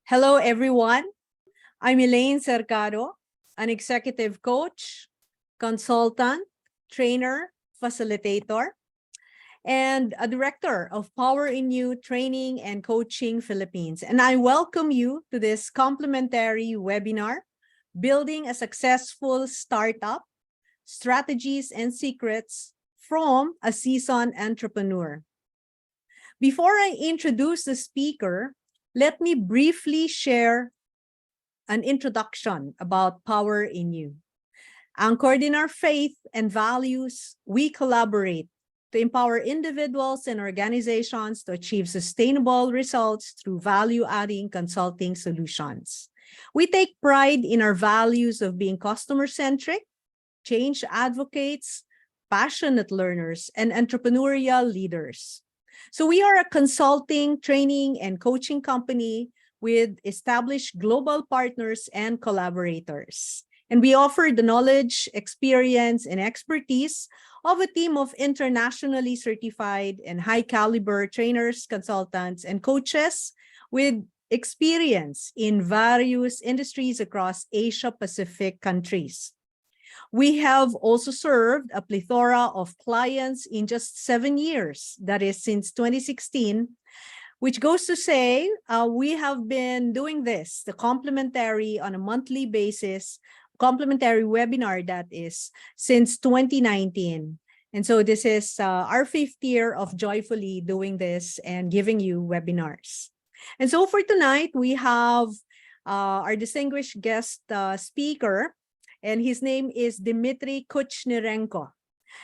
Hello, everyone. I'm Elaine Cercado, an executive coach, consultant, trainer, facilitator, and a director of POWERinU Training and Coaching Philippines. And I welcome you to this complimentary webinar, Building a Successful Startup, Strategies and Secrets from a Seasoned Entrepreneur. Before I introduce the speaker, let me briefly share an introduction about POWERinU. Anchored in our faith and values, we collaborate to empower individuals and organizations to achieve sustainable results through value-adding consulting solutions. We take pride in our values of being customer-centric, change advocates, passionate learners, and entrepreneurial leaders. So we are a consulting, training, and coaching company with established global partners and collaborators. And we offer the knowledge, experience, and expertise of a team of internationally certified and high-caliber trainers, consultants, and coaches with experience in various industries across Asia-Pacific countries. We have also served a plethora of clients in just 7 years, that is since 2016, which goes to say we have been doing this, the complimentary on a monthly basis, complimentary webinar that is since 2019. And so this is our 5th year of joyfully doing this and giving you webinars. And so for tonight, we have our distinguished guest speaker, and his name is Dmitri Kouchnirenko.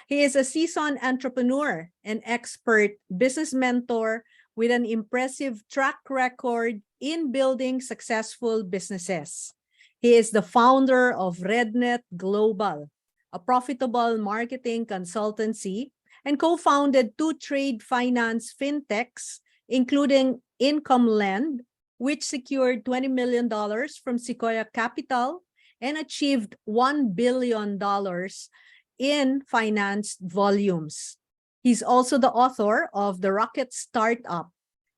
He is a seasoned entrepreneur and expert business mentor with an impressive track record in building successful businesses. He is the founder of RedNet Global, a profitable marketing consultancy, and co-founded 2 trade finance fintechs, including Income Lend, which secured $20 million from Sequoia Capital and achieved $1 billion in financed volumes. He's also the author of The Rocket Startup,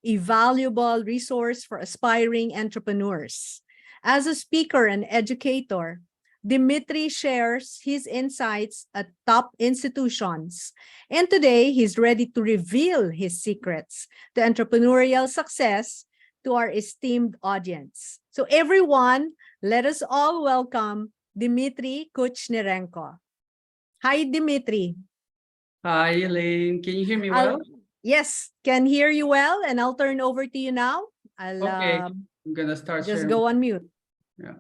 a valuable resource for aspiring entrepreneurs. As a speaker and educator, Dmitri shares his insights at top institutions. And today, he's ready to reveal his secrets to entrepreneurial success to our esteemed audience. So everyone, let us all welcome Dmitri Kouchnirenko. Hi, Dmitri. Hi, Elaine. Can you hear me well? Yes, can hear you well, and I'll turn over to you now. Okay, I'm gonna start just sharing. go on mute. Yeah.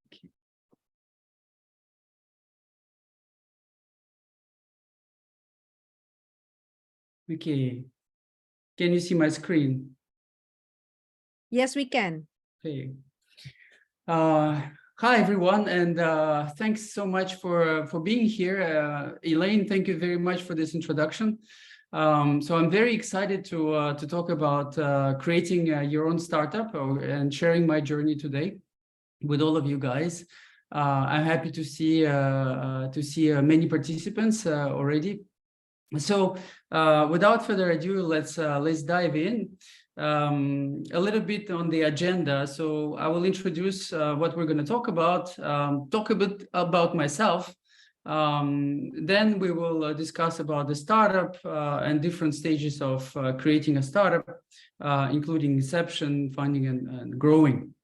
Okay. Okay. Can you see my screen? Yes, we can. Okay. Hi, everyone, and thanks so much for being here. Elaine, thank you very much for this introduction. So I'm very excited to talk about creating your own startup and sharing my journey today with all of you guys. I'm happy to see many participants already. So without further ado, let's dive in. A little bit on the agenda. So I will introduce what we're going to talk about, talk a bit about myself. Then we will discuss about the startup and different stages of creating a startup, including inception, funding, and growing.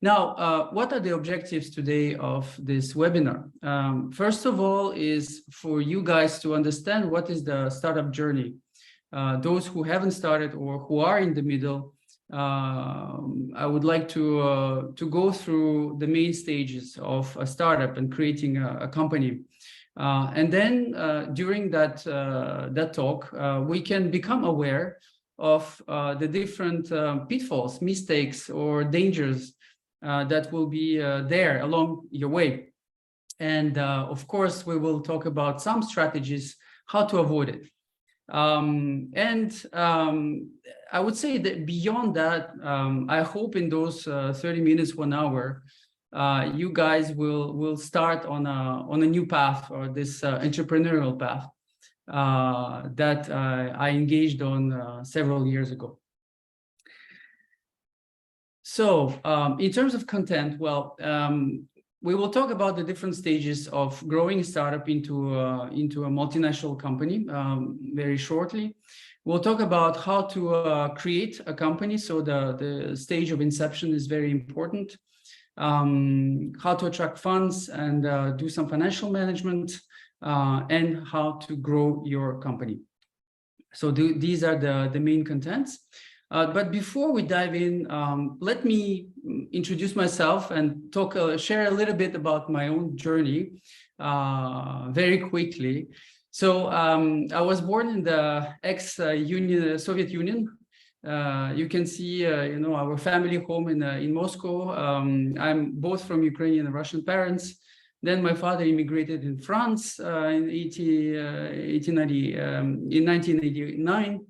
Now, what are the objectives today of this webinar? First of all is for you guys to understand what is the startup journey. Those who haven't started or who are in the middle, I would like to go through the main stages of a startup and creating a company. And then during that talk, we can become aware of the different pitfalls, mistakes, or dangers that will be there along your way. And of course, we will talk about some strategies, how to avoid it. I would say that beyond that, I hope in those 30 minutes, 1 hour, you guys will start on a new path, or this entrepreneurial path. that I engaged on several years ago. So in terms of content, well, we will talk about the different stages of growing a startup into a multinational company very shortly. We'll talk about how to create a company. So the stage of inception is very important. How to attract funds and do some financial management, and how to grow your company. So these are the main contents. But before we dive in, let me introduce myself and share a little bit about my own journey very quickly. So I was born in the ex-Soviet Union. You can see, our family home in Moscow. I'm both from Ukrainian and Russian parents. Then my father immigrated in France in 1989.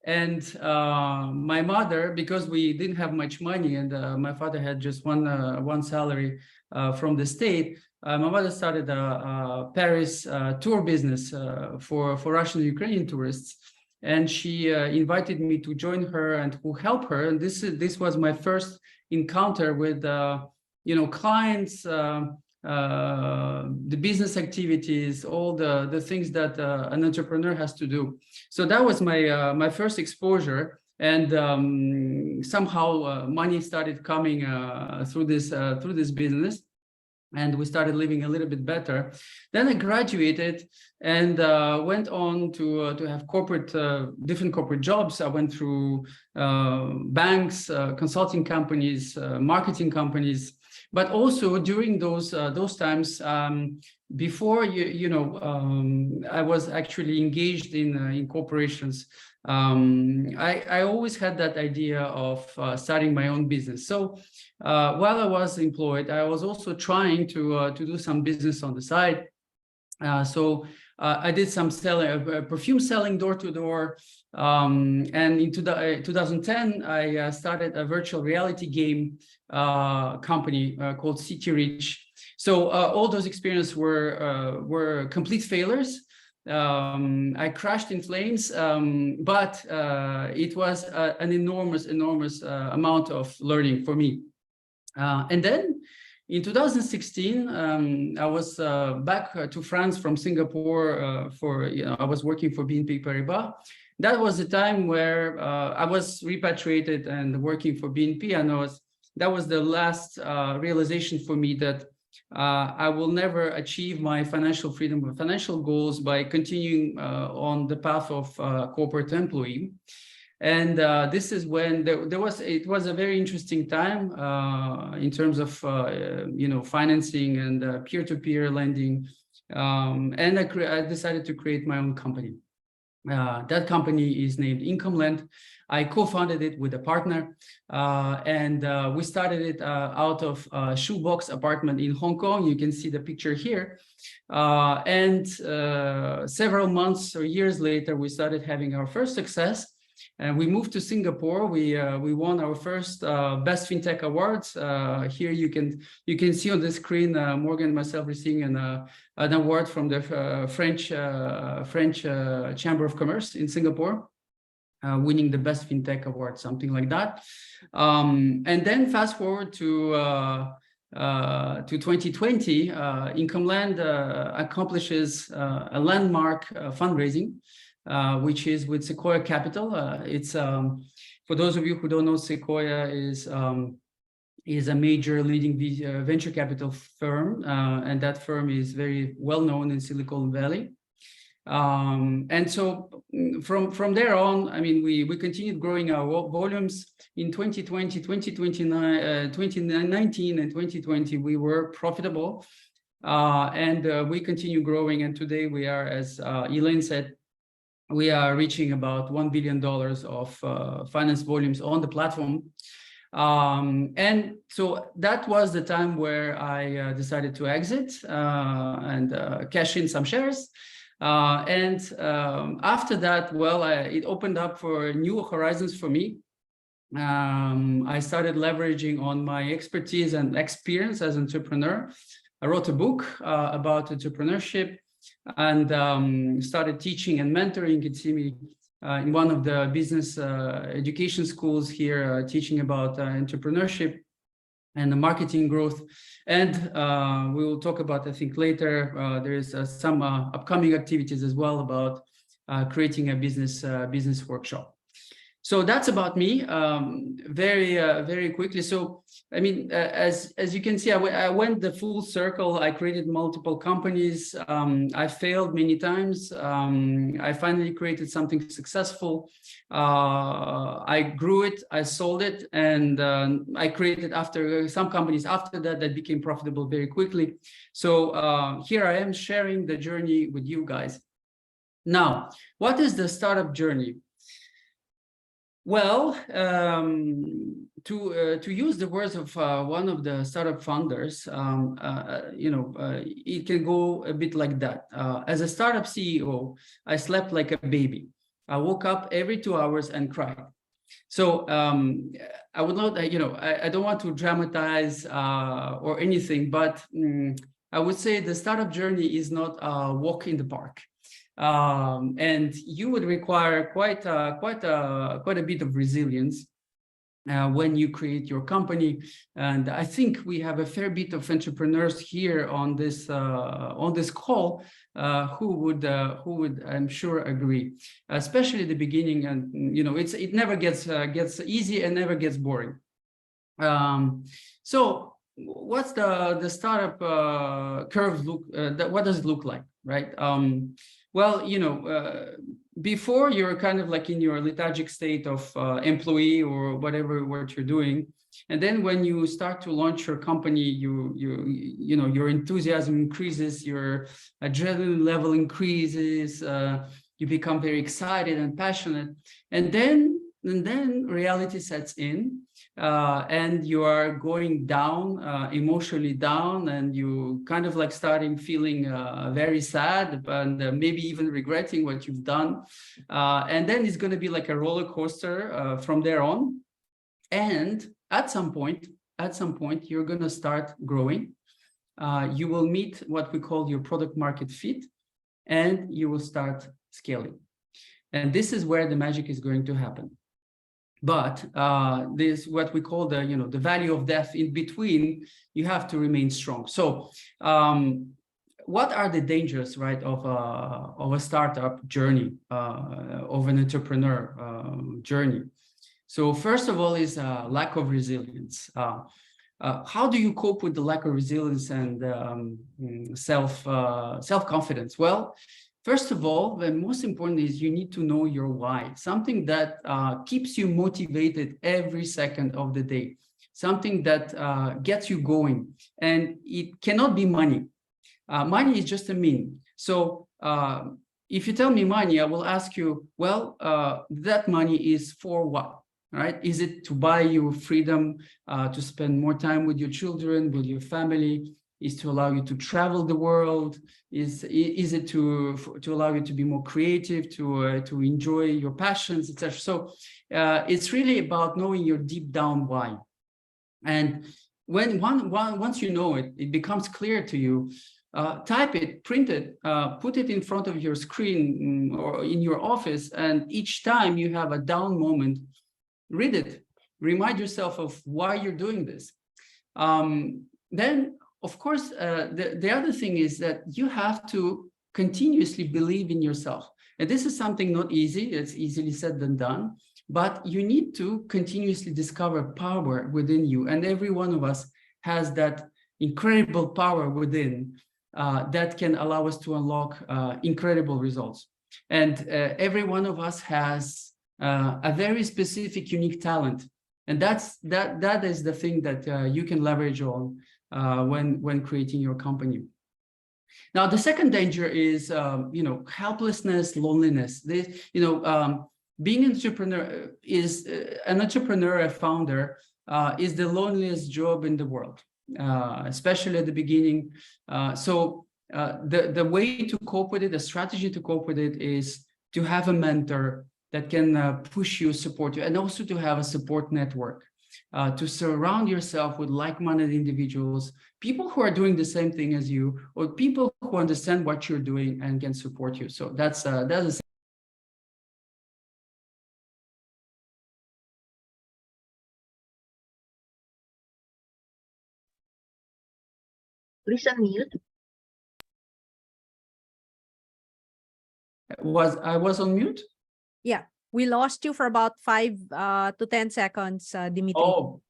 And my mother, because we didn't have much money and my father had just one salary from the state, my mother started a Paris tour business for Russian and Ukrainian tourists. And she invited me to join her and to help her. And this was my first encounter with, clients, the business activities, all the things that an entrepreneur has to do. So that was my first exposure, and somehow money started coming through this business, and we started living a little bit better. Then I graduated and went on to have different corporate jobs. I went through banks, consulting companies, marketing companies. But also during those times, before I was actually engaged in corporations. I always had that idea of starting my own business. So while I was employed, I was also trying to do some business on the side. So I did some perfume selling door to door. And in 2010, I started a virtual reality game company called City Reach. So all those experiences were complete failures. I crashed in flames, but it was an enormous amount of learning for me. And then in 2016, I was back to France from Singapore I was working for BNP Paribas. That was the time where I was repatriated and working for BNP, and that was the last realization for me that I will never achieve my financial freedom or financial goals by continuing on the path of corporate employee. And this is when it was a very interesting time in terms of financing and peer-to-peer lending, and I decided to create my own company. That company is named IncomeLend. I co-founded it with a partner, and we started it out of a shoebox apartment in Hong Kong. You can see the picture here. And several months or years later, we started having our first success. And we moved to Singapore. We won our first Best FinTech Awards. Here you can see on the screen Morgan and myself receiving an award from the French Chamber of Commerce in Singapore, winning the Best FinTech Award, something like that. And then fast forward to 2020, IncomeLend accomplishes a landmark fundraising, which is with Sequoia Capital. It's for those of you who don't know, Sequoia is a major leading venture capital firm, and that firm is very well known in Silicon Valley. And so from there on, I mean, we continued growing our volumes. In 2020, 2019 and 2020, we were profitable, and we continue growing. And today we are, as Elaine said, we are reaching about $1 billion of finance volumes on the platform. And so that was the time where I decided to exit and cash in some shares. And after that, well, it opened up for new horizons for me. I started leveraging on my expertise and experience as an entrepreneur. I wrote a book about entrepreneurship. and started teaching and mentoring Itsimi in one of the business education schools here, teaching about entrepreneurship and the marketing growth. And we will talk about, I think later, there is some upcoming activities as well about creating a business workshop. So that's about me, very quickly. So, I mean, as you can see, I went the full circle. I created multiple companies. I failed many times. I finally created something successful. I grew it, I sold it, and I created some companies after that became profitable very quickly. So here I am sharing the journey with you guys. Now, what is the startup journey? Well, to use the words of one of the startup founders, it can go a bit like that. As a startup CEO, I slept like a baby. I woke up every 2 hours and cried. So I would not, I don't want to dramatize or anything, but I would say the startup journey is not a walk in the park. And you would require quite a bit of resilience when you create your company. And I think we have a fair bit of entrepreneurs here on this call who would I'm sure agree, especially at the beginning. And it never gets easy and never gets boring. So what's the startup curve look? What does it look like, right? Well, before you're kind of like in your lethargic state of employee or whatever what you're doing, and then when you start to launch your company, your enthusiasm increases, your adrenaline level increases, you become very excited and passionate, and then reality sets in. And you are going down, emotionally down, and you kind of like starting feeling very sad and maybe even regretting what you've done. And then it's going to be like a roller coaster from there on. And at some point, you're going to start growing. You will meet what we call your product market fit, and you will start scaling. And this is where the magic is going to happen. But this what we call the value of death in between. You have to remain strong. So what are the dangers, right, of a startup journey, of an entrepreneur journey? So first of all is lack of resilience. How do you cope with the lack of resilience and self-confidence? Well, first of all, the most important is you need to know your why, something that keeps you motivated every second of the day, something that gets you going. And it cannot be money. Money is just a mean. So if you tell me money, I will ask you, well, that money is for what, right? Is it to buy you freedom, to spend more time with your children, with your family? Is to allow you to travel the world? Is it to allow you to be more creative, to enjoy your passions, etc.? So it's really about knowing your deep down why. And when once you know it, it becomes clear to you. Type it, print it, put it in front of your screen or in your office, and each time you have a down moment, read it. Remind yourself of why you're doing this. Then, of course, the other thing is that you have to continuously believe in yourself. And this is something not easy. It's easily said than done. But you need to continuously discover power within you. And every one of us has that incredible power within that can allow us to unlock incredible results. And every one of us has a very specific, unique talent. And that is the thing that you can leverage on when creating your company. Now, the second danger is, helplessness, loneliness. Being an entrepreneur a founder, is the loneliest job in the world, especially at the beginning. So the way to cope with it, the strategy to cope with it is to have a mentor that can push you, support you, and also to have a support network. to surround yourself with like-minded individuals, people who are doing the same thing as you, or people who understand what you're doing and can support you. So that's Please unmute. I was on mute? Yeah, we lost you for about 5 to 10 seconds, Dmitri. Oh,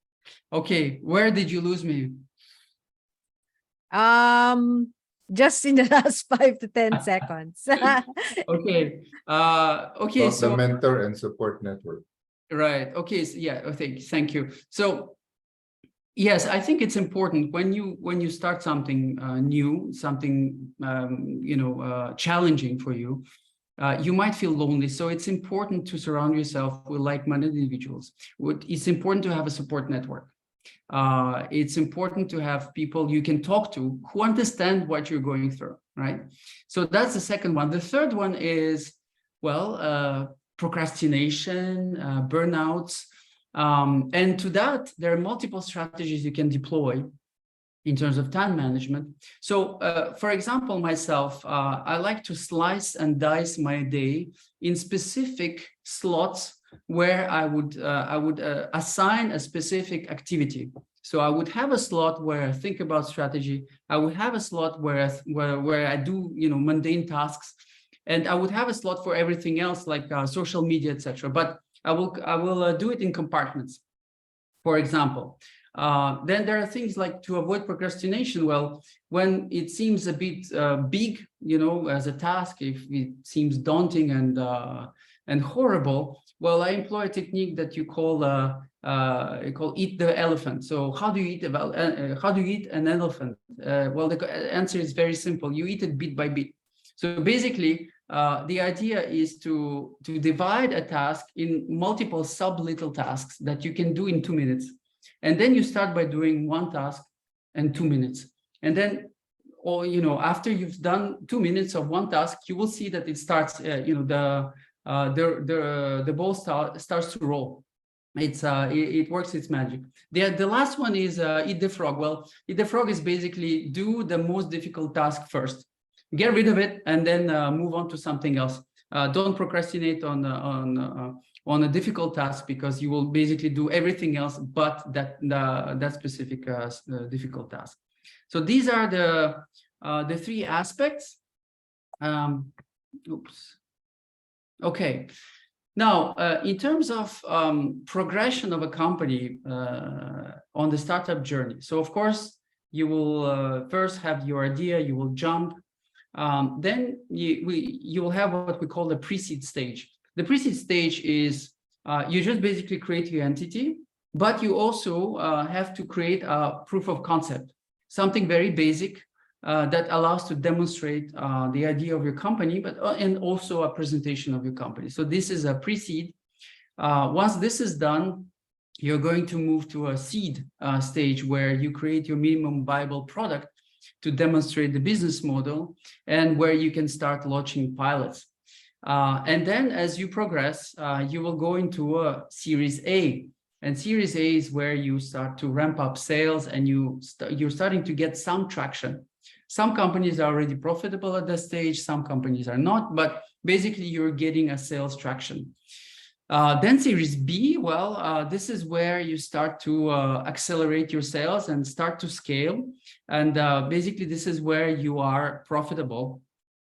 okay. Where did you lose me? Just in the last 5 to 10 seconds. Okay. Okay. About So the mentor and support network. right. Okay. So yeah. Okay. Thank you. So yes, I think it's important when you start something new, something challenging for you. You might feel lonely, so it's important to surround yourself with like-minded individuals. It's important to have a support network. It's important to have people you can talk to who understand what you're going through, right? So that's the second one. The third one is, well, procrastination, burnouts. And to that, there are multiple strategies you can deploy in terms of time management. So, for example, myself, I like to slice and dice my day in specific slots where I would assign a specific activity. So I would have a slot where I think about strategy. I would have a slot where I do mundane tasks, and I would have a slot for everything else like social media, etc. But I will do it in compartments. For example, then there are things like to avoid procrastination. Well, when it seems a bit big, as a task, if it seems daunting and horrible, well, I employ a technique that you call eat the elephant. So how do you eat an elephant? Well, the answer is very simple. You eat it bit by bit. So basically, the idea is to divide a task in multiple sub-little tasks that you can do in 2 minutes. And then you start by doing one task in 2 minutes. And then, after you've done 2 minutes of one task, you will see that it starts, the ball starts to roll. It works its magic. The last one is eat the frog. Well, eat the frog is basically do the most difficult task first. Get rid of it and then move on to something else. Don't procrastinate on a difficult task, because you will basically do everything else but that specific difficult task. So these are the 3 aspects. Okay. Now, in terms of progression of a company on the startup journey. So of course, you will first have your idea, you will jump. Then you will have what we call the pre-seed stage. The pre-seed stage is you just basically create your entity, but you also have to create a proof of concept, something very basic that allows to demonstrate the idea of your company, and also a presentation of your company. So this is a pre-seed. Once this is done, you're going to move to a seed stage where you create your minimum viable product to demonstrate the business model, and where you can start launching pilots. And then as you progress, you will go into a Series A. And Series A is where you start to ramp up sales, and you're starting to get some traction. Some companies are already profitable at that stage, some companies are not, but basically you're getting a sales traction. Then Series B, well, this is where you start to accelerate your sales and start to scale. And basically, this is where you are profitable.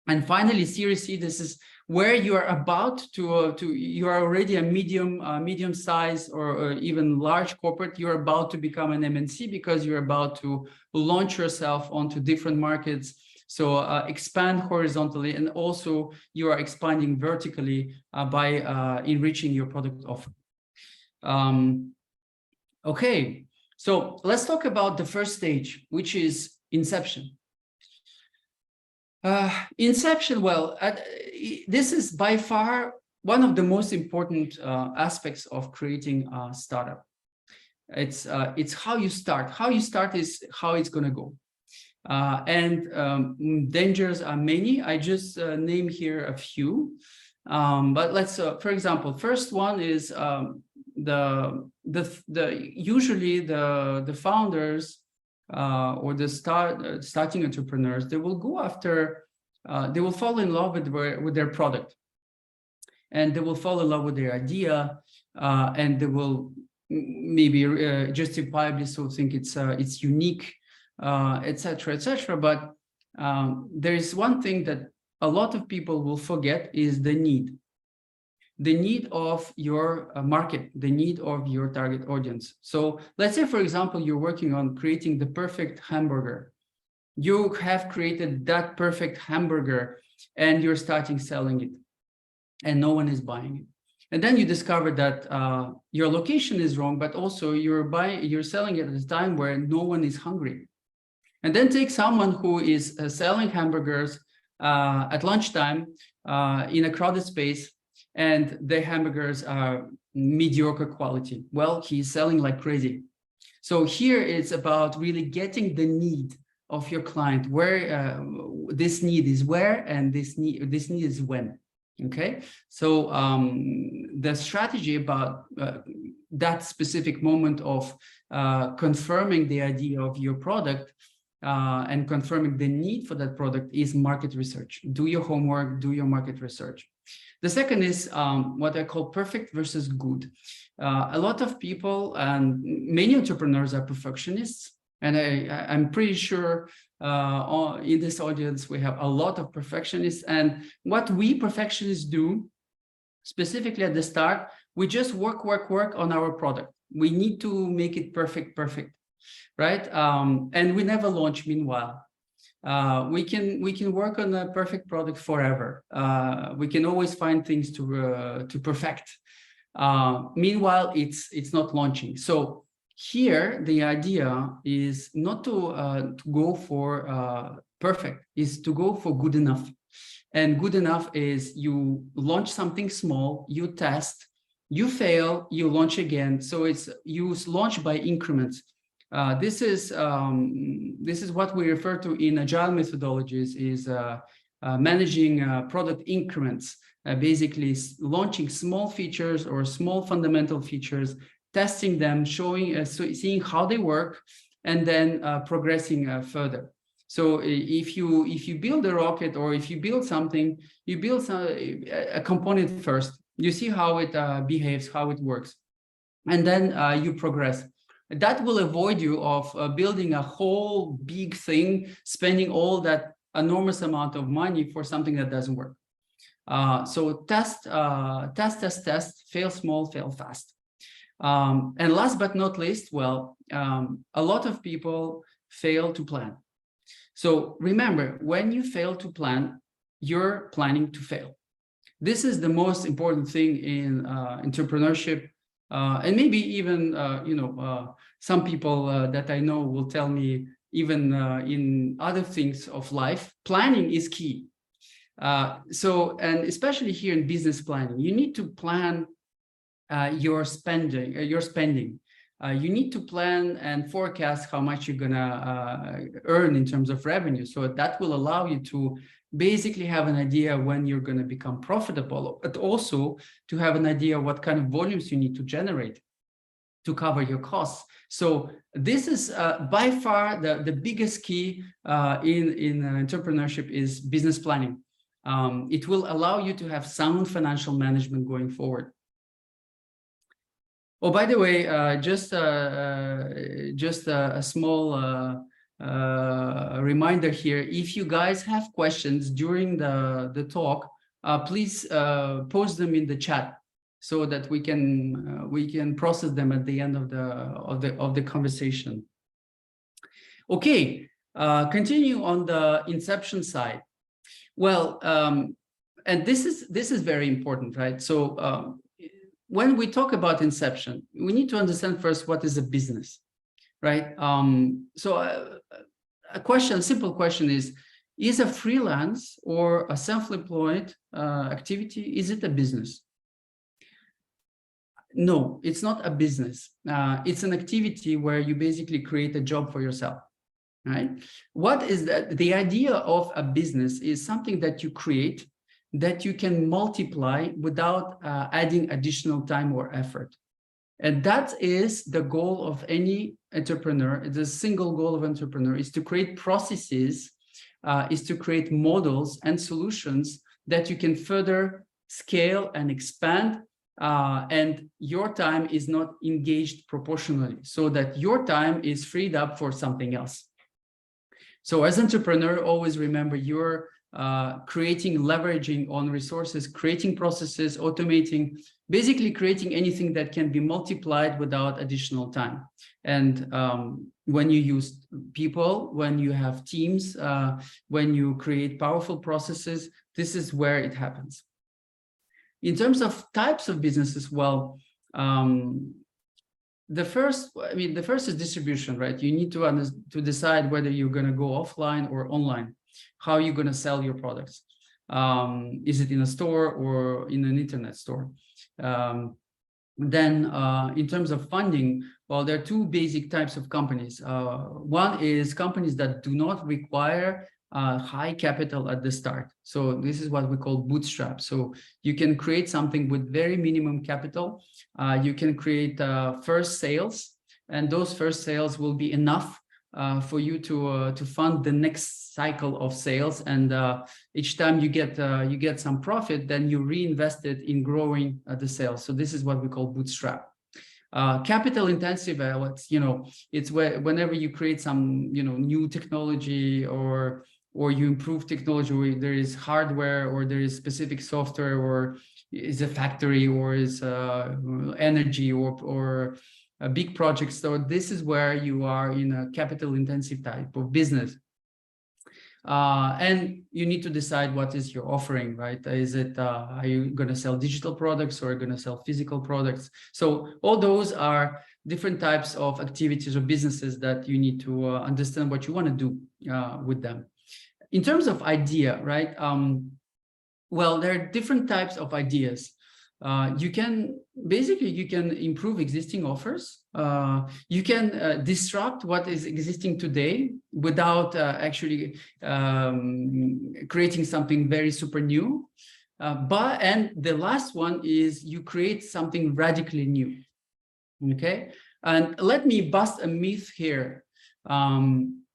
And finally, Series C, this is where you are about you are already a medium size or even large corporate. You're about to become an MNC because you're about to launch yourself onto different markets. So expand horizontally, and also you are expanding vertically by enriching your product offer. Okay, so let's talk about the first stage, which is Inception. Inception, well, this is by far one of the most important aspects of creating a startup. It's how you start. How you start is how it's going to go. And dangers are many. I just name here a few. But let's, for example, first one is usually the founders or the starting entrepreneurs, they will go after, they will fall in love with their product, and they will fall in love with their idea, and they will maybe justifiably so think it's unique, etc., etc. But there is one thing that a lot of people will forget is the need of your market, the need of your target audience. So let's say, for example, you're working on creating the perfect hamburger. You have created that perfect hamburger and you're starting selling it, and no one is buying it. And then you discover that your location is wrong, but also you're selling it at a time where no one is hungry. And then take someone who is selling hamburgers at lunchtime in a crowded space, and the hamburgers are mediocre quality. Well, he's selling like crazy. So here it's about really getting the need of your client, where this need is where, and this need is when. Okay, so the strategy about that specific moment of confirming the idea of your product and confirming the need for that product is market research. Do your homework, do your market research. The second is what I call perfect versus good. A lot of people and many entrepreneurs are perfectionists, and I'm pretty sure in this audience we have a lot of perfectionists. And what we perfectionists do, specifically at the start, we just work on our product. We need to make it perfect, right? And we never launch. Meanwhile, we can work on a perfect product forever. We can always find things to perfect. Meanwhile, it's not launching. So here the idea is not to go for perfect, is to go for good enough. And good enough is you launch something small, you test, you fail, you launch again. So it's you launch by increments. This is what we refer to in agile methodologies is managing product increments, basically launching small features or small fundamental features, testing them, showing, seeing how they work, and then progressing further. So if you build a rocket, or if you build something, you build a component first. You see how it behaves, how it works, and then you progress. That will avoid you of building a whole big thing, spending all that enormous amount of money for something that doesn't work. So test, fail small, fail fast. And last but not least, well, a lot of people fail to plan. So remember, when you fail to plan, you're planning to fail. This is the most important thing in entrepreneurship. And maybe even, some people that I know will tell me even in other things of life, planning is key. And especially here in business planning, you need to plan your spending. You need to plan and forecast how much you're gonna earn in terms of revenue. So that will allow you to basically have an idea when you're going to become profitable, but also to have an idea what kind of volumes you need to generate to cover your costs. So this is by far the biggest key in entrepreneurship is business planning. It will allow you to have sound financial management going forward. Oh, by the way, just a small reminder here. If you guys have questions during the talk, please post them in the chat so that we can process them at the end of the conversation. Okay, continue on the Inception side. Well, and this is very important, right? So when we talk about Inception, we need to understand first what is a business, right? So a simple question is a freelance or a self-employed activity, is it a business? No, it's not a business. It's an activity where you basically create a job for yourself, right? What is that? The idea of a business is something that you create that you can multiply without adding additional time or effort. And that is the goal of any entrepreneur. The single goal of entrepreneur is to create processes, is to create models and solutions that you can further scale and expand, and your time is not engaged proportionally, so that your time is freed up for something else. So as entrepreneur, always remember you're creating, leveraging on resources, creating processes, automating, basically creating anything that can be multiplied without additional time. And when you use people, when you have teams, when you create powerful processes, this is where it happens. In terms of types of businesses, well, the first is distribution, right? You need to decide whether you're going to go offline or online. How are you going to sell your products? Is it in a store or in an internet store? Then in terms of funding, well, there are two basic types of companies. One is companies that do not require high capital at the start. So this is what we call bootstrap. So you can create something with very minimum capital. You can create first sales, and those first sales will be enough for you to fund the next cycle of sales. And each time you get some profit, then you reinvest it in growing the sales. So this is what we call bootstrap. Capital intensive, it's whenever you create some new technology or you improve technology, where there is hardware or there is specific software or is a factory or is energy or a big project. So this is where you are in a capital intensive type of business. And you need to decide what is your offering, right? Is it, are you going to sell digital products or are you going to sell physical products? So all those are different types of activities or businesses that you need to understand what you want to do with them. In terms of idea, right? Well, there are different types of ideas. You can improve existing offers. You can disrupt what is existing today without actually creating something very super new. And the last one is you create something radically new. Okay, and let me bust a myth here.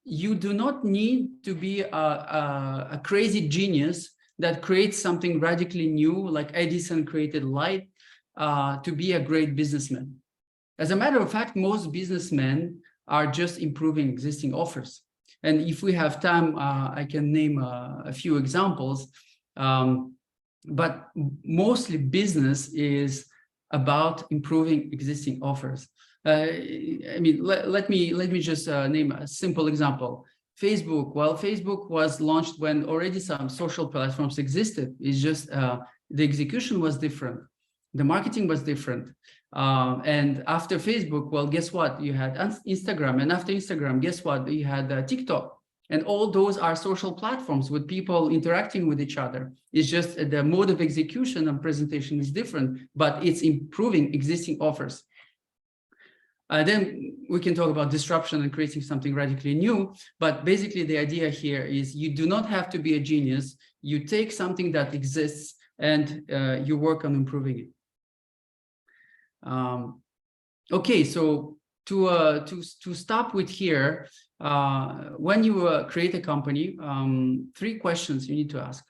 You do not need to be a crazy genius that creates something radically new, like Edison created light, to be a great businessman. As a matter of fact, most businessmen are just improving existing offers. And if we have time, I can name a few examples. But mostly business is about improving existing offers. Let me just name a simple example. Facebook. Well, Facebook was launched when already some social platforms existed. It's just the execution was different. The marketing was different. And after Facebook, well, guess what? You had Instagram. And after Instagram, guess what? You had TikTok. And all those are social platforms with people interacting with each other. It's just the mode of execution and presentation is different, but it's improving existing offers. Then we can talk about disruption and creating something radically new. But basically, the idea here is you do not have to be a genius. You take something that exists and you work on improving it. Okay, so to stop with here, when you create a company, 3 questions you need to ask.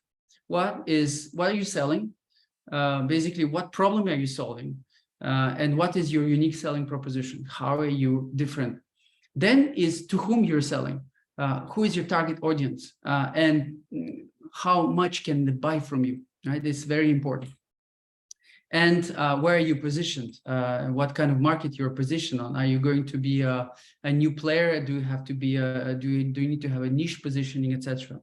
What are you selling? Basically, what problem are you solving? And what is your unique selling proposition? How are you different? Then is to whom you're selling. Who is your target audience? And how much can they buy from you? Right? It's very important. And where are you positioned? What kind of market you're positioned on? Are you going to be a new player? Do you have to be do you need to have a niche positioning, etc.?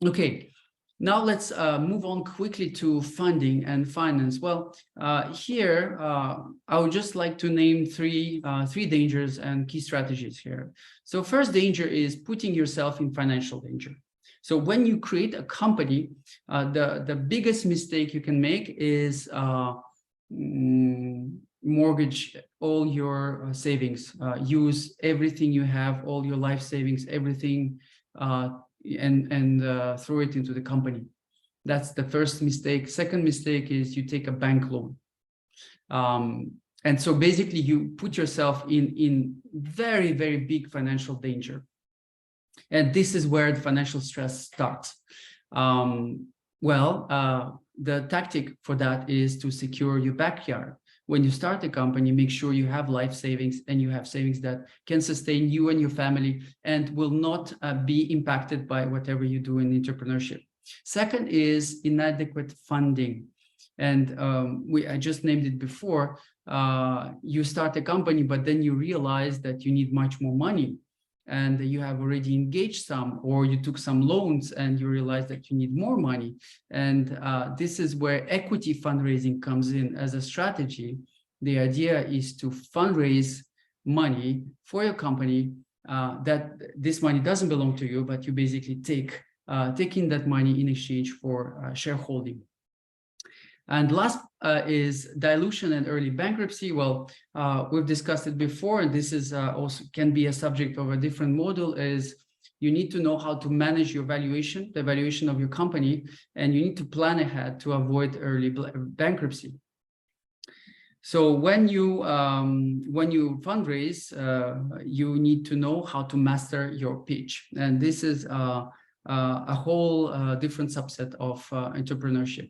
Okay, now let's move on quickly to funding and finance. Well, here I would just like to name three dangers and key strategies here. So first danger is putting yourself in financial danger. So when you create a company, the biggest mistake you can make is mortgage all your savings, use everything you have, all your life savings, everything, and throw it into the company. That's the first mistake. Second mistake is you take a bank loan. And so basically you put yourself in very, very big financial danger. And this is where the financial stress starts. The tactic for that is to secure your backyard. When you start a company, make sure you have life savings and you have savings that can sustain you and your family and will not be impacted by whatever you do in entrepreneurship. Second is inadequate funding. And I just named it before. You start a company, but then you realize that you need much more money. And you have already engaged some, or you took some loans and you realize that you need more money. And this is where equity fundraising comes in as a strategy. The idea is to fundraise money for your company, that this money doesn't belong to you, but you basically take in that money in exchange for shareholding. And last is dilution and early bankruptcy. Well, we've discussed it before, and this is also can be a subject of a different model. Is you need to know how to manage your valuation, the valuation of your company, and you need to plan ahead to avoid early bankruptcy. So when you fundraise, you need to know how to master your pitch, and this is a whole different subset of entrepreneurship.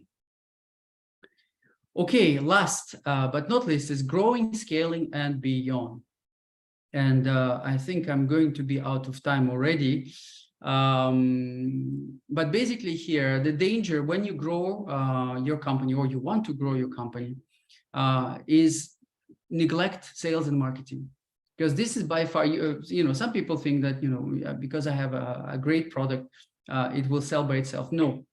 Okay, last but not least is growing, scaling, and beyond. And I think I'm going to be out of time already. But basically here, the danger when you grow your company, or you want to grow your company, is neglect sales and marketing. Because this is by far, some people think that, because I have a great product, it will sell by itself. No.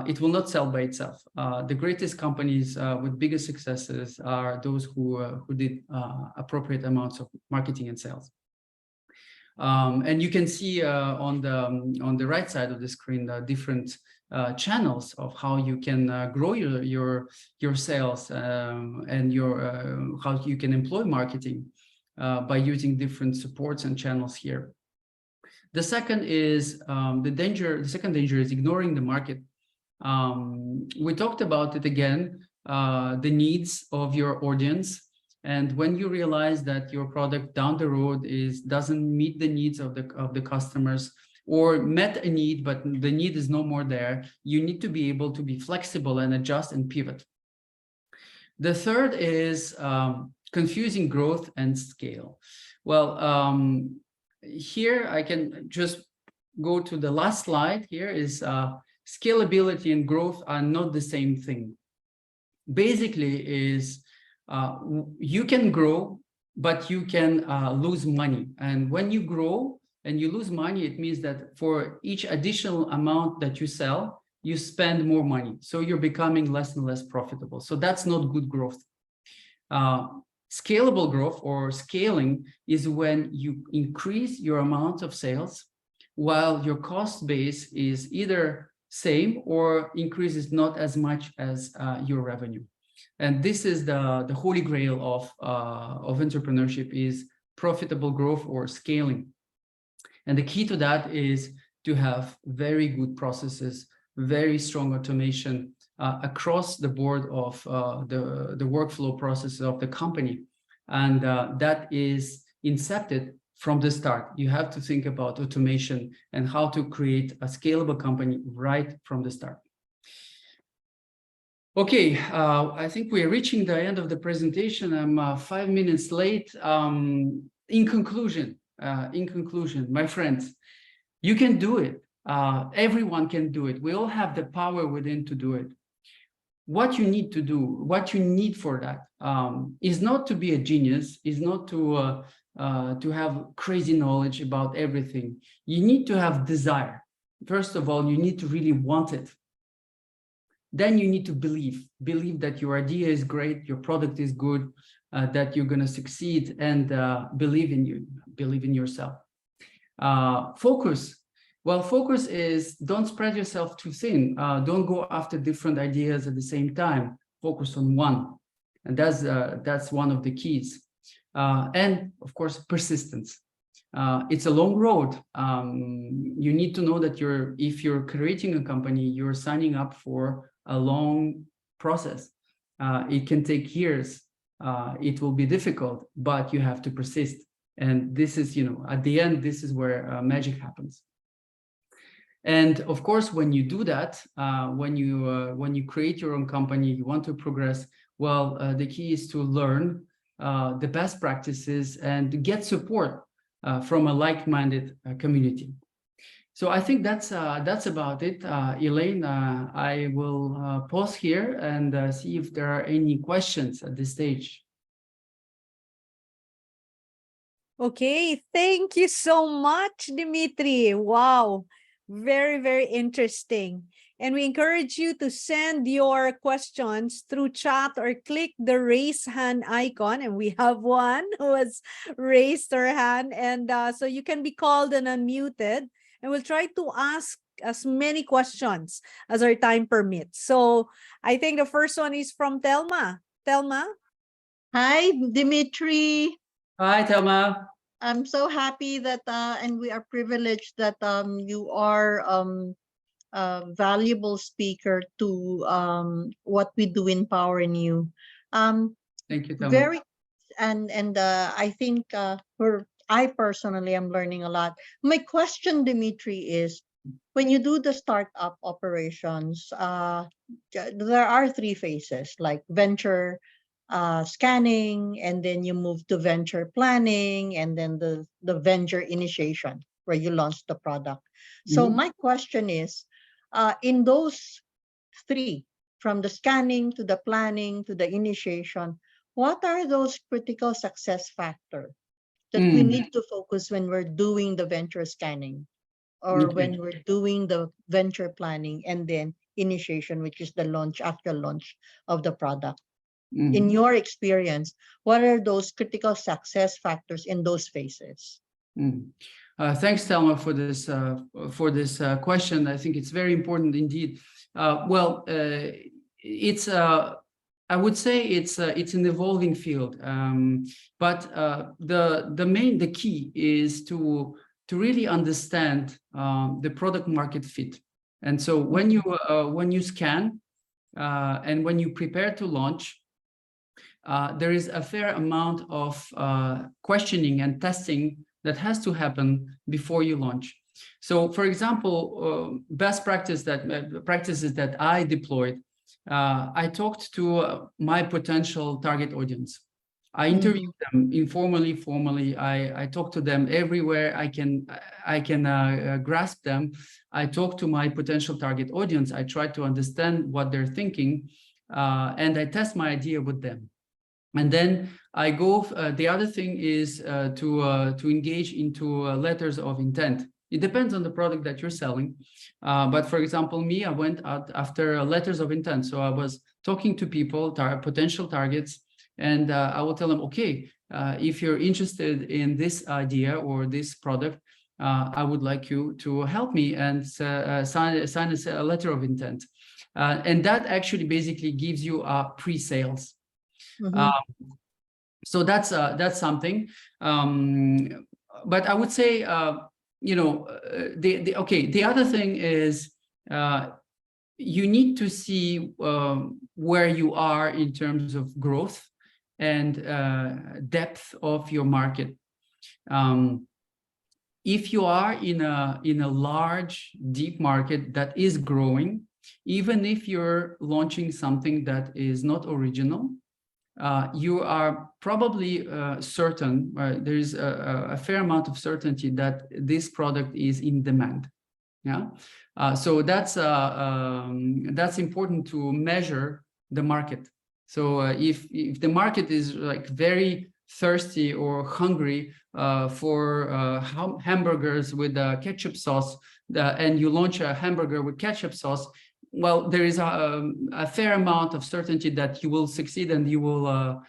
It will not sell by itself. The greatest companies with biggest successes are those who did appropriate amounts of marketing and sales. And you can see on the right side of the screen the different channels of how you can grow your sales and how you can employ marketing by using different supports and channels here. The second is the second danger is ignoring the market. We talked about it again, the needs of your audience. And when you realize that your product down the road doesn't meet the needs of the customers, or met a need, but the need is no more there, you need to be able to be flexible and adjust and pivot. The third is confusing growth and scale. Well, here I can just go to the last slide. Here is scalability and growth are not the same thing. Basically is you can grow, but you can lose money. And when you grow and you lose money, it means that for each additional amount that you sell, you spend more money. So you're becoming less and less profitable. So that's not good growth. Scalable growth or scaling is when you increase your amount of sales while your cost base is either same or increases not as much as your revenue. And this is the holy grail of entrepreneurship, is profitable growth or scaling. And the key to that is to have very good processes, very strong automation across the board of the workflow processes of the company. And that is incepted from the start. You have to think about automation and how to create a scalable company right from the start. Okay, I think we're reaching the end of the presentation. I'm 5 minutes late. In conclusion, my friends, you can do it. Everyone can do it. We all have the power within to do it. What you need to do, what you need for that, is not to be a genius, is not to have crazy knowledge about everything. You need to have desire. First of all, you need to really want it. Then you need to believe that your idea is great, your product is good, that you're going to succeed, and believe in you, believe in yourself. Focus. Well, focus is don't spread yourself too thin. Don't go after different ideas at the same time. Focus on one. And that's one of the keys. And of course, persistence. It's a long road. You need to know that if you're creating a company, you're signing up for a long process. It can take years. It will be difficult, but you have to persist. And this is, at the end, this is where magic happens. And of course, when you do that, when you create your own company, you want to progress. Well, the key is to learn the best practices and get support from a like-minded community. So I think that's about it. Elaine, I will pause here and see if there are any questions at this stage. Okay, thank you so much, Dmitri. Wow, very, very interesting. And we encourage you to send your questions through chat or click the raise hand icon. And we have one who has raised her hand. And so you can be called and unmuted. And we'll try to ask as many questions as our time permits. So I think the first one is from Telma. Telma? Hi, Dmitri. Hi, Telma. I'm so happy that, and we are privileged that you are a valuable speaker to what we do in POWERinU. Thank you, Telma. I think I personally am learning a lot. My question, Dmitri, is when you do the startup operations, there are 3 phases, like venture, scanning, and then you move to venture planning, and then the venture initiation where you launch the product. So my question is, in those 3, from the scanning to the planning to the initiation, what are those critical success factors that we need to focus when we're doing the venture scanning or when we're doing the venture planning and then initiation, which is the actual launch of the product? In your experience, what are those critical success factors in those phases? Thanks, Telma, for this question. I think it's very important indeed. It's I would say it's an evolving field, but the key is to really understand the product market fit. And so when you scan and when you prepare to launch, there is a fair amount of questioning and testing that has to happen before you launch. So, for example, best practices that I deployed. I talked to my potential target audience. I interviewed them informally, formally. I talked to them everywhere I can grasp them. I talked to my potential target audience. I try to understand what they're thinking, and I test my idea with them. And then I go. The other thing is to engage into letters of intent. It depends on the product that you're selling. But for example, me, I went out after letters of intent. So I was talking to people, potential targets, and I will tell them, okay, if you're interested in this idea or this product, I would like you to help me and sign a letter of intent. And that actually basically gives you pre-sales. So that's something. But I would say, the other thing is you need to see where you are in terms of growth and depth of your market. If you are in a large, deep market that is growing, even if you're launching something that is not original, you are probably certain, there is a fair amount of certainty that this product is in demand. Yeah, so that's important to measure the market. So if the market is like very thirsty or hungry for hamburgers with ketchup sauce, and you launch a hamburger with ketchup sauce, well, there is a fair amount of certainty that you will succeed and you will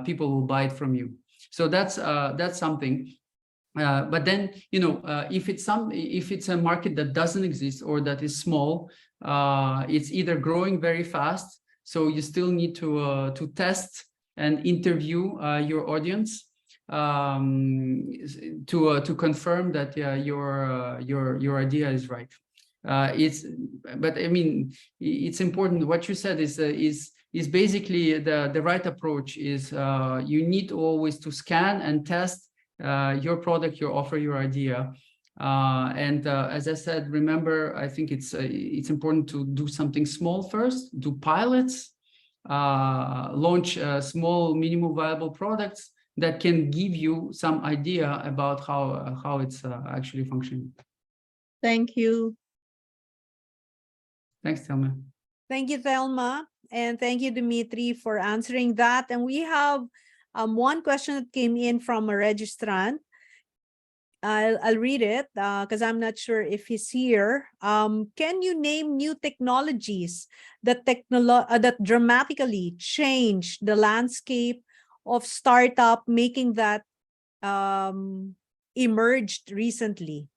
people will buy it from you. So that's something. But then, if it's a market that doesn't exist or that is small, it's either growing very fast, so you still need to test and interview your audience to confirm that your idea is right. But I mean, it's important. What you said is is basically the right approach is you need always to scan and test your product, your offer, your idea. As I said, remember, I think it's important to do something small first, do pilots, launch small minimum viable products that can give you some idea about how it's actually functioning. Thank you. Thanks, Thelma. Thank you, Thelma. And thank you, Dmitri, for answering that. And we have one question that came in from a registrant. I'll read it because I'm not sure if he's here. Can you name new technologies that that dramatically change the landscape of startup, making that emerged recently?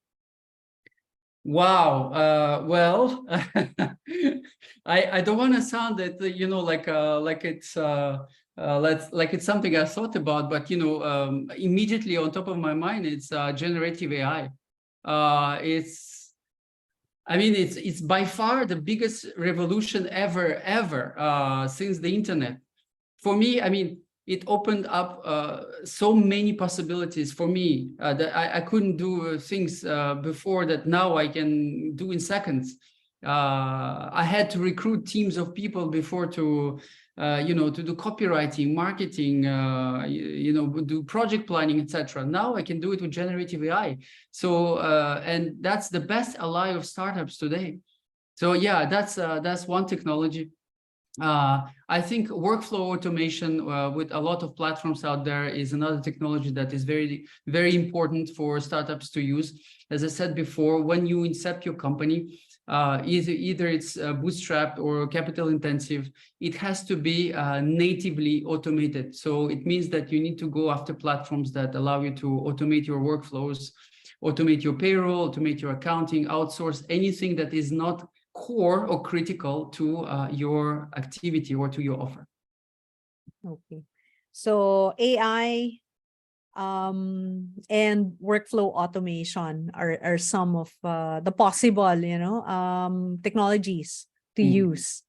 Wow. Well, I don't want to sound that like it's something I thought about, but immediately on top of my mind it's generative AI. It's by far the biggest revolution ever since the internet. For me, it opened up so many possibilities for me that I couldn't do things before that now I can do in seconds. I had to recruit teams of people before to do copywriting, marketing, do project planning, etc. Now I can do it with generative AI. So and that's the best ally of startups today. So yeah, that's one technology. I think workflow automation with a lot of platforms out there is another technology that is very, very important for startups to use. As I said before, when you incept your company, either it's bootstrapped or capital intensive, it has to be natively automated. So it means that you need to go after platforms that allow you to automate your workflows, automate your payroll, automate your accounting, outsource anything that is not core or critical to your activity or to your offer. Okay, so AI and workflow automation are some of the possible, technologies to use.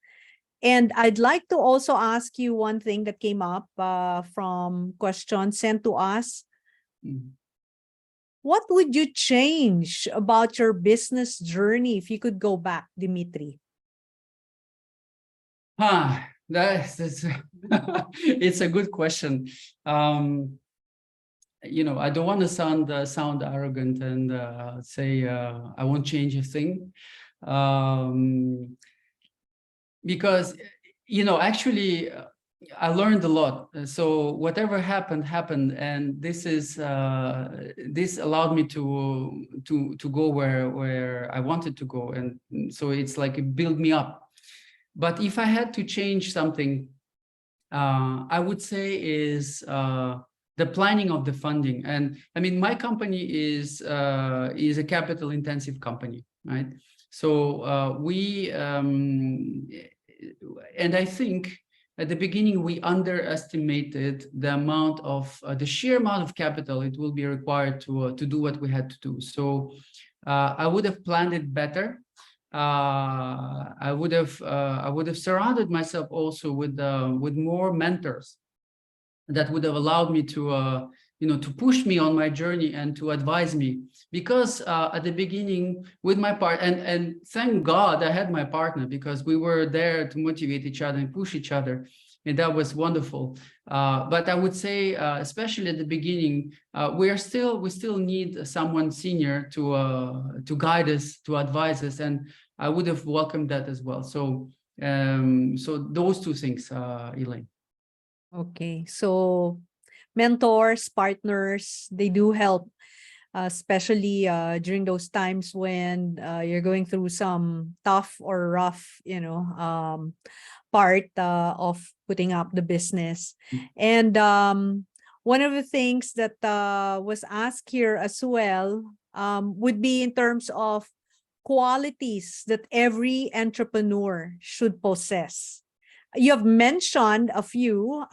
And I'd like to also ask you one thing that came up from questions sent to us. What would you change about your business journey if you could go back, Dmitri? That's it's a good question. I don't want to sound arrogant and say I won't change a thing, because actually I learned a lot. So whatever happened, and this allowed me to go where I wanted to go, and so it's like it built me up. But if I had to change something, I would say is the planning of the funding. And my company is a capital intensive company, right? So and I think at the beginning, we underestimated the amount of the sheer amount of capital it will be required to do what we had to do. So I would have planned it better. I would have surrounded myself also with more mentors that would have allowed me to to push me on my journey and to advise me, because at the beginning with my part, and thank God I had my partner, because we were there to motivate each other and push each other, and that was wonderful. But I would say, especially at the beginning, we still need someone senior to guide us, to advise us, and I would have welcomed that as well. So so those two things, Elaine. Okay, so mentors, partners, they do help, especially during those times when you're going through some tough or rough, part of putting up the business. And one of the things that was asked here as well would be in terms of qualities that every entrepreneur should possess. You have mentioned a few.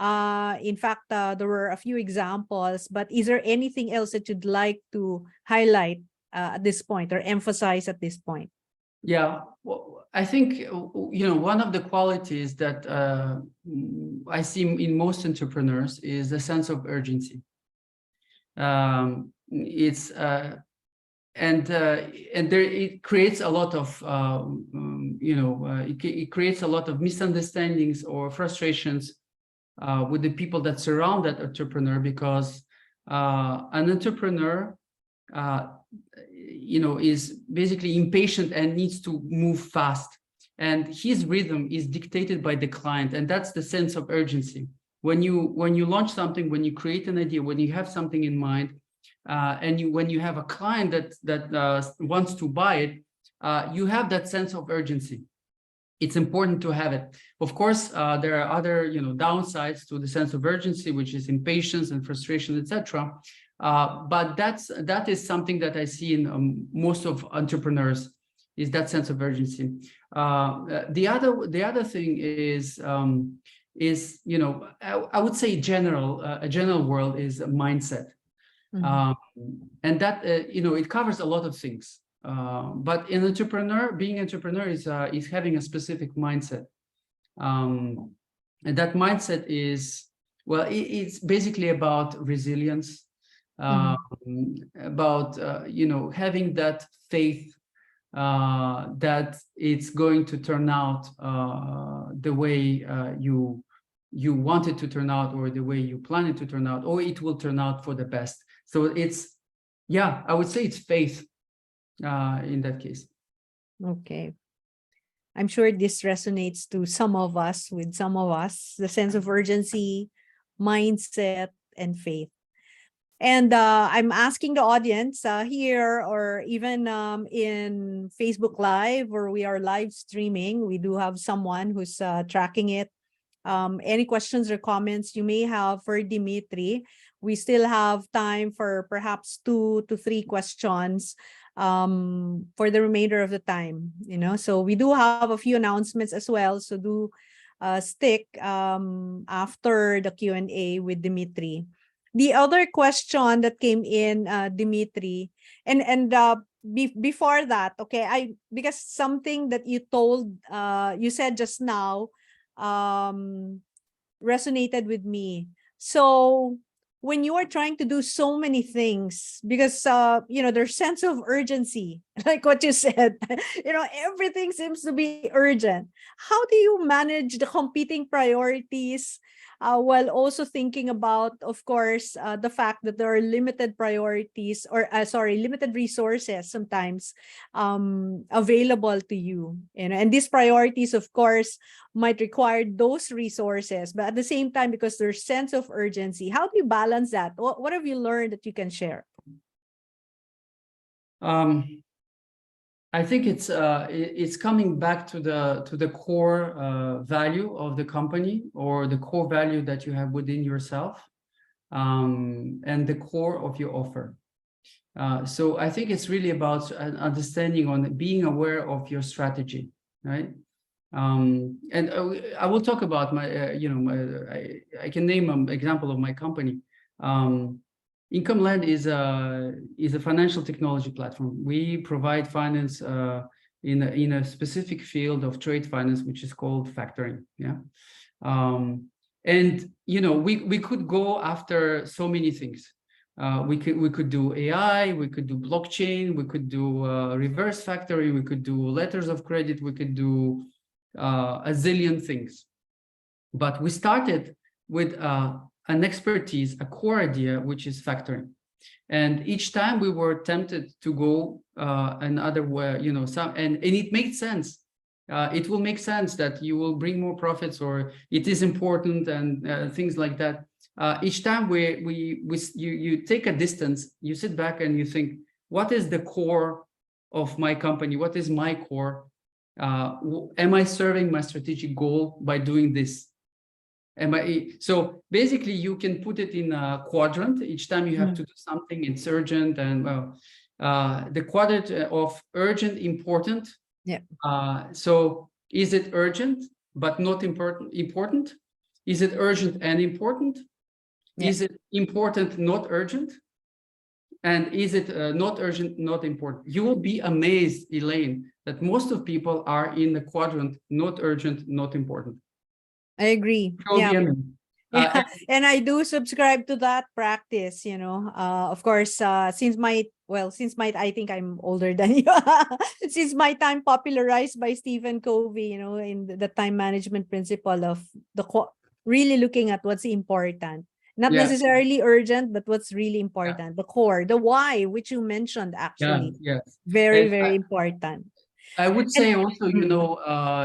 In fact, there were a few examples, but is there anything else that you'd like to highlight at this point or emphasize at this point? Yeah, well, I think, one of the qualities that I see in most entrepreneurs is a sense of urgency. It's and there it creates a lot of it creates a lot of misunderstandings or frustrations with the people that surround that entrepreneur, because an entrepreneur is basically impatient and needs to move fast, and his rhythm is dictated by the client, and that's the sense of urgency. When you launch something, when you create an idea, when you have something in mind, and when you have a client that wants to buy it, you have that sense of urgency. It's important to have it. Of course, there are other downsides to the sense of urgency, which is impatience and frustration, etc. But that is something that I see in most of entrepreneurs, is that sense of urgency. The other thing is I would say a general world is mindset. And that it covers a lot of things, but being entrepreneur is having a specific mindset, and that mindset is, well, it's basically about resilience, about having that faith that it's going to turn out the way you want it to turn out, or the way you plan it to turn out, or it will turn out for the best. So it's, I would say it's faith in that case. Okay. I'm sure this resonates to some of us, the sense of urgency, mindset, and faith. And I'm asking the audience here, or even in Facebook Live, where we are live streaming, we do have someone who's tracking it. Any questions or comments you may have for Dmitri? We still have time for perhaps 2 to 3 questions for the remainder of the time. So we do have a few announcements as well. So do stick after the Q&A with Dmitri. The other question that came in, Dmitri, and before that, okay, because something that you said just now resonated with me. So when you are trying to do so many things, because there's sense of urgency, like what you said, everything seems to be urgent. How do you manage the competing priorities while also thinking about, of course, the fact that there are limited priorities, or limited resources sometimes available to you, and these priorities, of course, might require those resources, but at the same time, because there's sense of urgency, how do you balance that? What have you learned that you can share? I think it's coming back to the core value of the company, or the core value that you have within yourself, and the core of your offer. So I think it's really about understanding on being aware of your strategy, right? And I will talk about my, I can name an example of my company. IncomeLand is a financial technology platform. We provide finance in a specific field of trade finance, which is called factoring. Yeah, and we could go after so many things. We could do AI, we could do blockchain, we could do reverse factoring, we could do letters of credit, we could do a zillion things. But we started with an expertise, a core idea, which is factoring. And each time we were tempted to go another way, and it made sense. It will make sense that you will bring more profits, or it is important, and things like that. Each time you take a distance, you sit back and you think, what is the core of my company? What is my core? Am I serving my strategic goal by doing this? So basically you can put it in a quadrant. Each time you have to do something, it's urgent, and the quadrant of urgent, important. Yeah. So is it urgent but not important? Is it urgent and important? Yeah. Is it important, not urgent? And is it not urgent, not important? You will be amazed, Elaine, that most of people are in the quadrant, not urgent, not important. I agree. Control the Yeah. enemy. Yeah, and I do subscribe to that practice, you know. Of course, since I think I'm older than you. Since my time popularized by Stephen Covey, you know, in the time management principle of really looking at what's important. Not Yeah. necessarily urgent, but what's really important. Yeah. The core, the why, which you mentioned actually. Yes. Very, And very important. I would And say also, you Mm. know,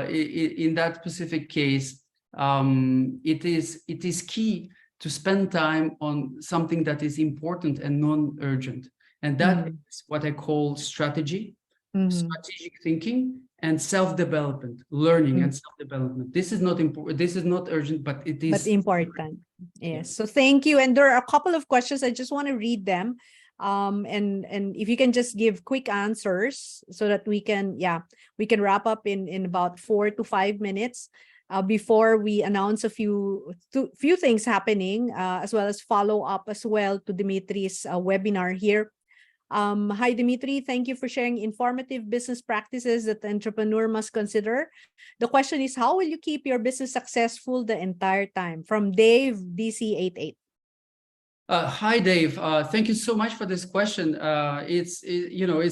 in that specific case, it is key to spend time on something that is important and non-urgent. And that Mhm. is what I call strategy, Mhm. strategic thinking, and self-development, learning and self-development. This is not important. This is not urgent, but it is But important. Yes. So thank you. And there are a couple of questions. I just want to read them. And if you can just give quick answers so that we can wrap up in about 4 to 5 minutes before we announce a few things happening, as well as follow up as well to Dimitri's webinar here. Hi, Dmitri. Thank you for sharing informative business practices that the entrepreneur must consider. The question is, how will you keep your business successful the entire time? From Dave, DC88. Hi, Dave. Thank you so much for this question. It's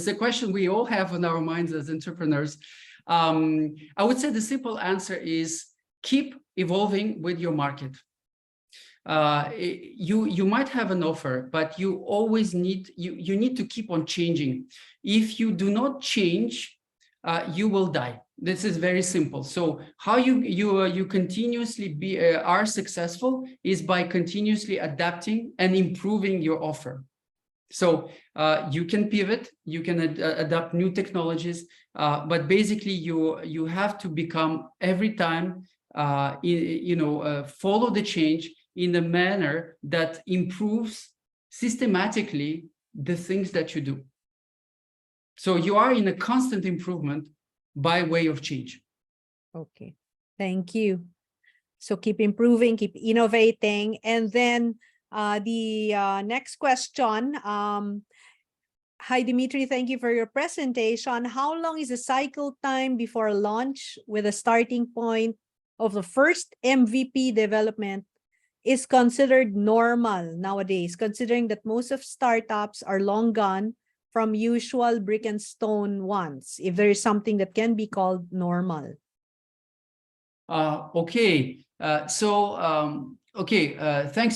a question we all have on our minds as entrepreneurs. I would say the simple answer is keep evolving with your market. You might have an offer, but you always need to keep on changing. If you do not change, you will die. This is very simple. So how you continuously are successful is by continuously adapting and improving your offer. So you can pivot, you can adapt new technologies, but basically you have to become every time follow the change in a manner that improves systematically the things that you do. So you are in a constant improvement by way of change. Okay, thank you. So keep improving, keep innovating. And then the next question. Hi, Dmitri, thank you for your presentation. How long is the cycle time before launch with a starting point of the first MVP development is considered normal nowadays, considering that most of startups are long gone from usual brick and stone ones, if there is something that can be called normal? Okay. Thanks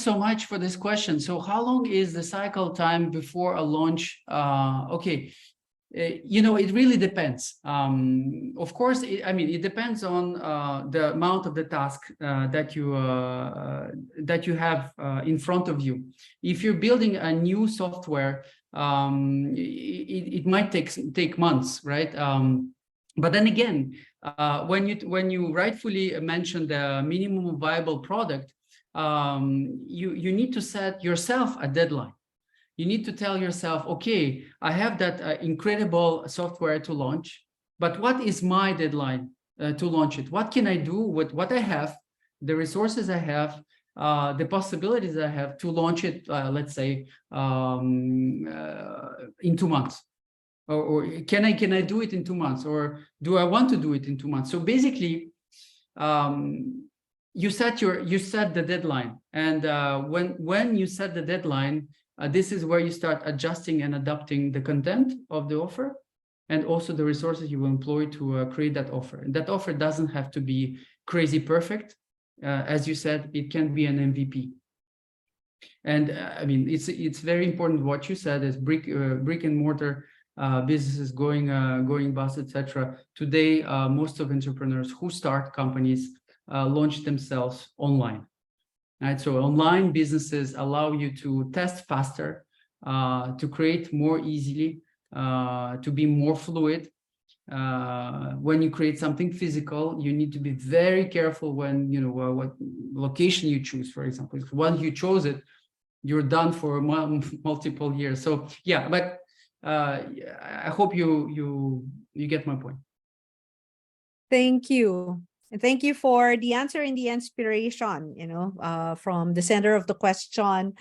so much for this question. So how long is the cycle time before a launch? It really depends. Of course, it depends on the amount of the task that you have in front of you. If you're building a new software, it might take months, right? But then again, when you rightfully mentioned the minimum viable product, you need to set yourself a deadline. You need to tell yourself, okay, I have that incredible software to launch, but what is my deadline to launch it? What can I do with what I have, the resources I have, the possibilities I have to launch it, let's say, in 2 months? Or can I do it in 2 months? Or do I want to do it in 2 months? So basically, you set the deadline. And when you set the deadline, this is where you start adjusting and adapting the content of the offer and also the resources you will employ to create that offer. And that offer doesn't have to be crazy perfect. As you said, it can be an MVP. And it's very important what you said is brick and mortar businesses going bust, etc. Today, most of entrepreneurs who start companies launch themselves online. Right, so online businesses allow you to test faster, to create more easily, to be more fluid. When you create something physical, you need to be very careful when what location you choose. For example, if once you chose it, you're done for multiple years. So yeah, but I hope you get my point. Thank you. And thank you for the answer and the inspiration, from the center of the question.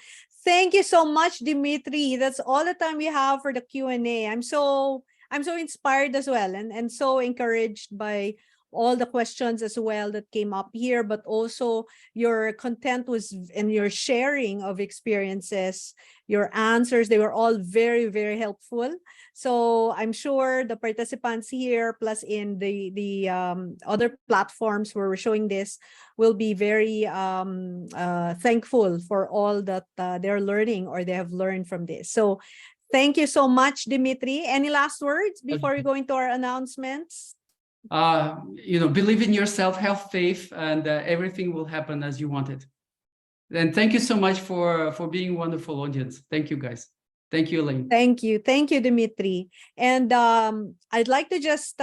Thank you so much, Dmitri. That's all the time we have for the Q&A. I'm so I'm so inspired as well, and so encouraged by all the questions as well that came up here, but also your content was, and your sharing of experiences, your answers, they were all very, very helpful. So I'm sure the participants here, plus in the other platforms where we're showing this, will be very thankful for all that they're learning or they have learned from this. So thank you so much, Dmitri. Any last words before we go into our announcements? Believe in yourself, have faith, and everything will happen as you want it. And thank you so much for being a wonderful audience. Thank you, guys. Thank you, Elaine. Thank you, Dmitri. And I'd like to just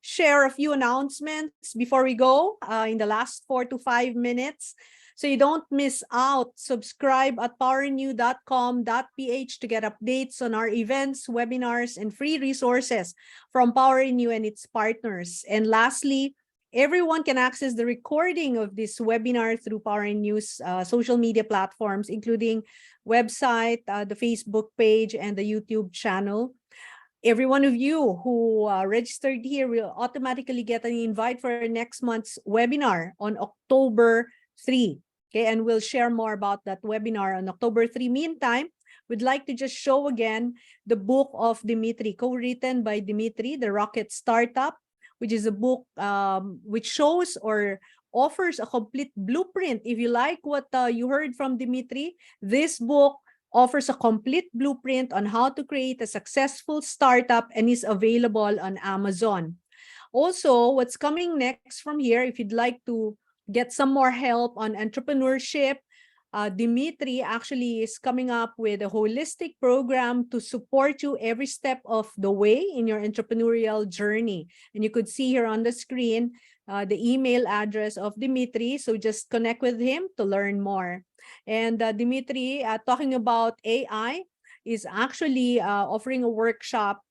share a few announcements before we go in the last 4 to 5 minutes. So you don't miss out. Subscribe at POWERinU.com.ph to get updates on our events, webinars, and free resources from POWERinU and its partners. And lastly, everyone can access the recording of this webinar through POWERinU's social media platforms, including website, the Facebook page, and the YouTube channel. Every one of you who registered here will automatically get an invite for next month's webinar on October 3. Okay, and we'll share more about that webinar on October 3. Meantime, we'd like to just show again the book of Dmitri, co-written by Dmitri, The Rocket Startup, which is a book which shows or offers a complete blueprint. If you like what you heard from Dmitri, this book offers a complete blueprint on how to create a successful startup and is available on Amazon. Also, what's coming next from here, if you'd like to get some more help on entrepreneurship, Dmitri actually is coming up with a holistic program to support you every step of the way in your entrepreneurial journey. And you could see here on the screen the email address of Dmitri. So just connect with him to learn more. And Dmitri, talking about AI, is actually offering a workshop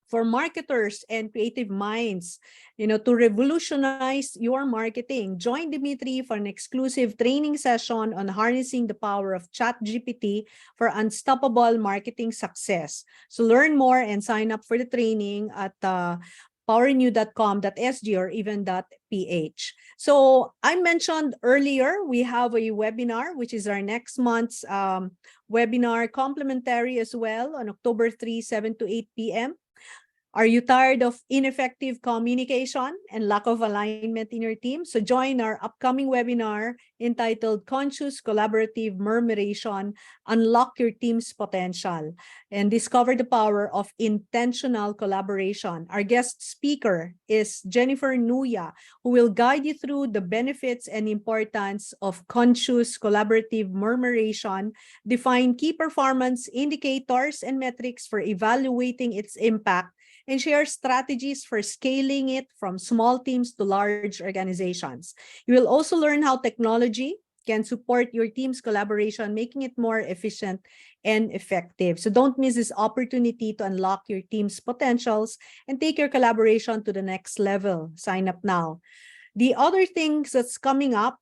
for marketers and creative minds, to revolutionize your marketing. Join Dmitri for an exclusive training session on harnessing the power of ChatGPT for unstoppable marketing success. So learn more and sign up for the training at POWERinU.com.sg or even .ph. So I mentioned earlier, we have a webinar, which is our next month's webinar, complimentary as well, on October 3, 7 to 8 p.m. Are you tired of ineffective communication and lack of alignment in your team? So join our upcoming webinar entitled Conscious Collaborative Murmuration, Unlock Your Team's Potential, and discover the power of intentional collaboration. Our guest speaker is Jennifer Nuya, who will guide you through the benefits and importance of conscious collaborative murmuration, define key performance indicators and metrics for evaluating its impact, and share strategies for scaling it from small teams to large organizations. You will also learn how technology can support your team's collaboration, making it more efficient and effective. So don't miss this opportunity to unlock your team's potentials and take your collaboration to the next level. Sign up now. The other things that's coming up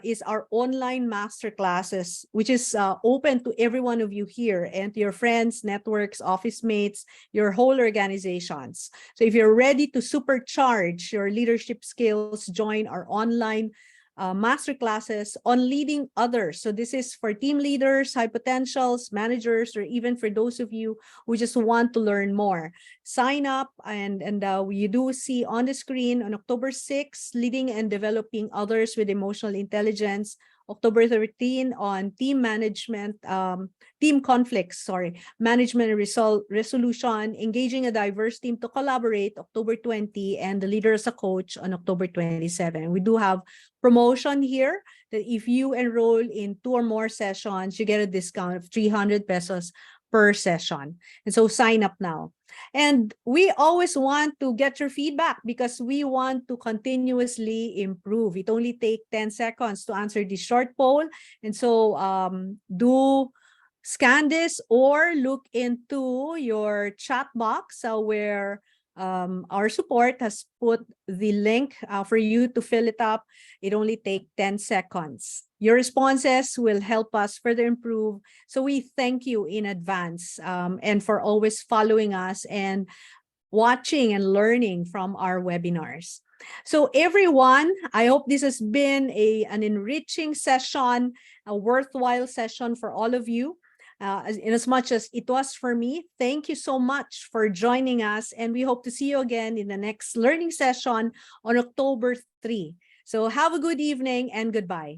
is our online masterclasses, which is open to every one of you here and to your friends, networks, office mates, your whole organizations. So if you're ready to supercharge your leadership skills, join our online masterclasses on leading others. So this is for team leaders, high potentials, managers, or even for those of you who just want to learn more. Sign up, and you do see on the screen on October 6, leading and developing others with emotional intelligence. October 13 on team management, team conflicts, management and resolution, engaging a diverse team to collaborate, October 20, and the leader as a coach on October 27. We do have promotion here that if you enroll in 2 or more sessions, you get a discount of 300 pesos per session. And so sign up now. And we always want to get your feedback because we want to continuously improve. It only takes 10 seconds to answer this short poll. And so do scan this or look into your chat box where our support has put the link for you to fill it up. It only takes 10 seconds. Your responses will help us further improve. So we thank you in advance and for always following us and watching and learning from our webinars. So everyone, I hope this has been an enriching session, a worthwhile session for all of you. In as much as it was for me, thank you so much for joining us, and we hope to see you again in the next learning session on October 3. So have a good evening and goodbye.